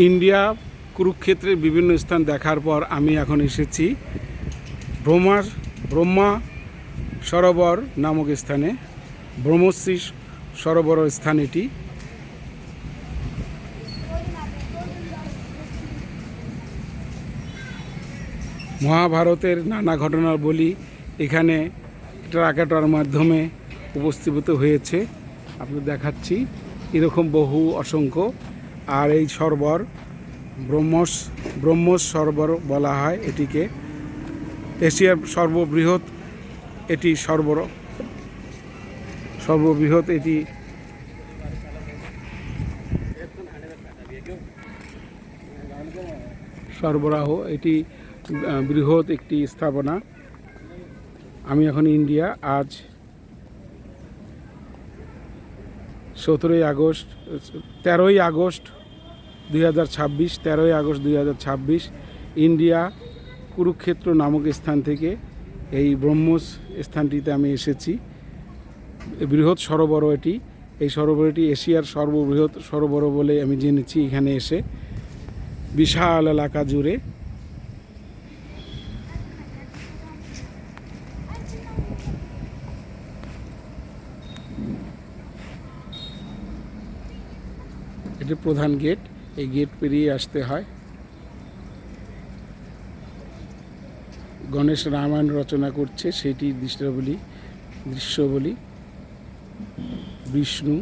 India কুরুক্ষেত্রের বিভিন্ন স্থান দেখার পর আমি এখন এসেছি ব্রহ্মা সরোবর নামক স্থানে। ব্রহ্মশ্রী সরোবর স্থান এটি। মহাভারতের নানা ঘটনার বলি এখানে ট্রাকাটার মাধ্যমে উপস্থাপিত হয়েছে। আপনাদের দেখাচ্ছি এরকম বহু অসংখ্য। আর এই সরোবর ব্রহ্মস সরোবর বলা হয় এটিকে। এশিয়ার সর্ববৃহৎ এটি সর্ববৃহৎ এটি সরবরাহ। এটি বৃহৎ একটি স্থাপনা। আমি এখন ইন্ডিয়া। আজ 13ই আগস্ট 2026 ইন্ডিয়া কুরুক্ষেত্র নামক স্থান থেকে এই ব্রহ্মস স্থানটিতে আমি এসেছি। বৃহৎ সরোবর এটি। এই সরোবরটি এশিয়ার সর্ববৃহৎ সরোবর বলে আমি জেনেছি এখানে এসে। বিশাল এলাকা জুড়ে। এটি প্রধান গেট। এই গেট পেরিয়ে আসতে হয়। গণেশ রামায়ণ রচনা করছে সেটি দৃশ্য বলি। বিষ্ণু